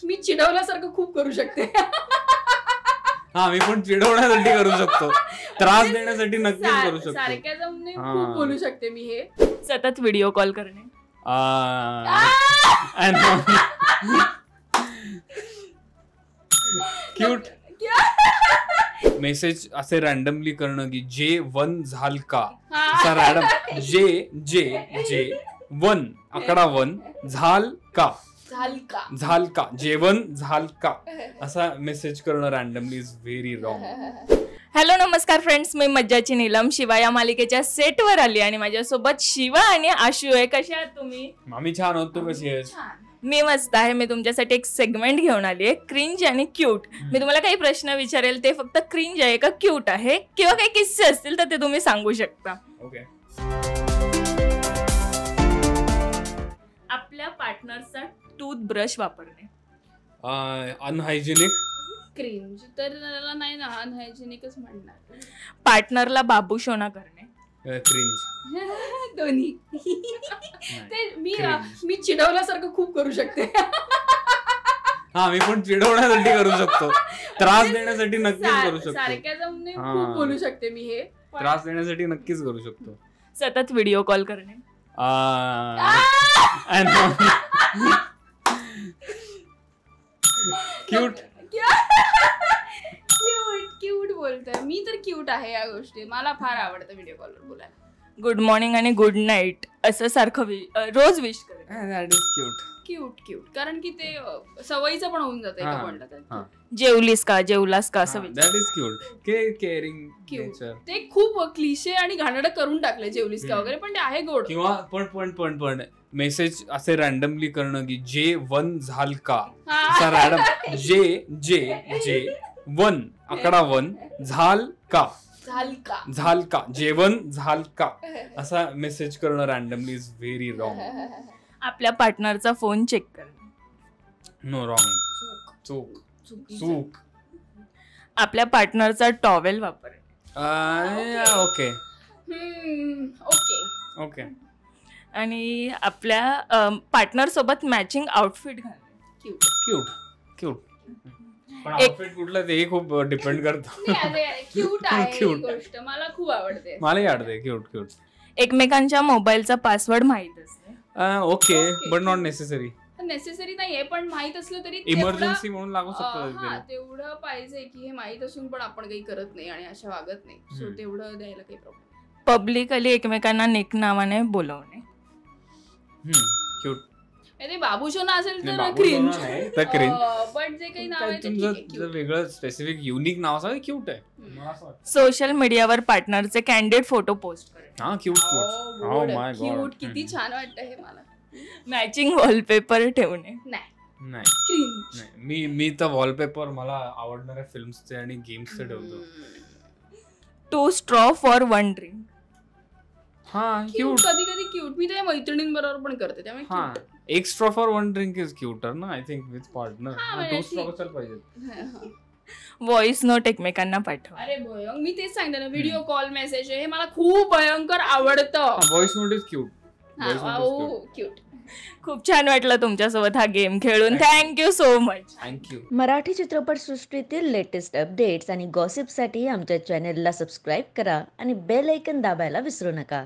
मी चिडवल्यासारखं खूप करू शकते. हा, मी पण चिडवण्यासाठी करू शकतो, त्रास देण्यासाठी नक्कीच करू शकतो. सार्कॅझमने खूप बोलू शकते मी. हे सतत व्हिडिओ कॉल करणे, क्यूट मेसेज असे रॅन्डमली करणं की J1 झाल का, असा रॅन्डम जे 1 आकडा 1 झाल का J1 झाल का असा मेसेज करणं randomly is very wrong. Hello नमस्कार फ्रेंड्स, मी मज्जाची नीलम शिवा या मालिकेच्या सेटवर आली आणि माझ्यासोबत शिवा आणि आशू आहे. कशा आहात तुम्ही? आम्ही छान आहोत, तू कशी आहेस? मी मस्त आहे. मी तुमच्यासाठी एक सेगमेंट घेऊन आली आहे, क्रिंज आणि क्यूट. मी तुम्हाला काही प्रश्न विचारेल, ते फक्त क्रिंज आहे का क्यूट आहे किंवा काही किस्से असतील तर ते तुम्ही सांगू शकता. ओके. आपल्या पार्टनरचा टूथब्रश वापरणे अनहायजेनिक. क्रिंज तर त्याला नाही ना, अनहायजेनिकच म्हणणार. पार्टनरला बाबूशोना करणे क्रिंज. दोन्ही. ते मी चिडवल्यासारखं खूप करू शकते. हा, मी पण चिडवण्यासाठी करू शकतो, त्रास देण्यासाठी नक्कीच करू शकतो. सार्कॅझमने खूप बोलू शकते मी. हे त्रास देण्यासाठी नक्कीच करू शकतो. सतत व्हिडिओ कॉल करणे क्यूट. क्यूट बोलतोय मी तर. क्यूट आहे या गोष्टी, मला फार आवडतं व्हिडिओ कॉलवर बोलायला. गुड मॉर्निंग आणि गुड नाईट असं सारखं रोज विश करणे. That is cute. क्यूट कारण की ते सवयीचं पण होऊन जातं एका पॉइंटला. जेवलीस का, जेवलास का असं विचार. That is cute. Caring nature. ते खूप क्लिशे आणि घाणेरडं करून टाकले जेवलीस का वगैरे, पण ते आहे गोड. किंवा पण मेसेज असे रॅन्डमली करणं की J1 झाल का, असा रॅन्डम जे 1 आकडा 1 झाल का J1 झाल का असा मेसेज करणं रॅन्डमली इज व्हेरी रॉंग. आपल्या पार्टनरचा फोन चेक करणे. No, wrong. चूक. आपल्या पार्टनरचा टॉवेल वापरणे. ओके. ओके. आणि आपल्या पार्टनर सोबत मॅचिंग आउटफिट घालणे. क्यूट. पण आउटफिट कुठलं तेही खूप डिपेंड करतं. क्यूट आहे गोष्ट, मला खूप आवडते. मलाही आवडते. क्यूट. एकमेकांच्या मोबाईलचा पासवर्ड माहित असते. ओके, बट नॉट नेसेसरी नाहीये, पण माहित असलं तरी इमर्जन्सी म्हणून लागू शकतो. तेवढं पाहिजे की हे माहित असून पण आपण काही करत नाही आणि अशा वागत नाही. सो तेवढं द्यायला काही प्रॉब्लेम. पब्लिकली एकमेकांना निक नावाने बोलवणे. क्यूट. ते बाबूशोना असेल तर क्रिंज. पण जे काही नाव आहे तुमचं वेगळं स्पेसिफिक युनिक नाव असं क्यूट आहे. सोशल मीडियावर पार्टनरचे कॅन्डिड फोटो पोस्ट करणे. क्यूट. किती छान वाटतं हे मला. मॅचिंग वॉलपेपर ठेवणे. नाही. मी तर वॉलपेपर मला आवडणाऱ्या फिल्म्सचे आणि गेम्सचे ठेवतो. 2 straw for 1 drink. कधी क्यूट. मी त्या मैत्रिणींबरोबर पण करते, त्यामुळे एक straw for 1 drink is cuter ना, I think, with partner. 2 straw कशाला पाहिजे. व्हॉइस नोट एकमेकांना पाठवा. अरे भयंकर, मी तेच सांगते ना, व्हिडिओ कॉल मेसेज हे मला खूप भयंकर आवडतं. Voice note is cute. Cute. खूप छान वाटलं तुमच्यासोबत हा गेम खेळून. Thank you so much. Thank you. Marathi चित्रपटसृष्टीतील लेटेस्ट अपडेट्स आणि गॉसिपसाठी आमच्या चॅनेलला सबस्क्राईब करा आणि बेल आयकॉन दाबायला विसरू नका.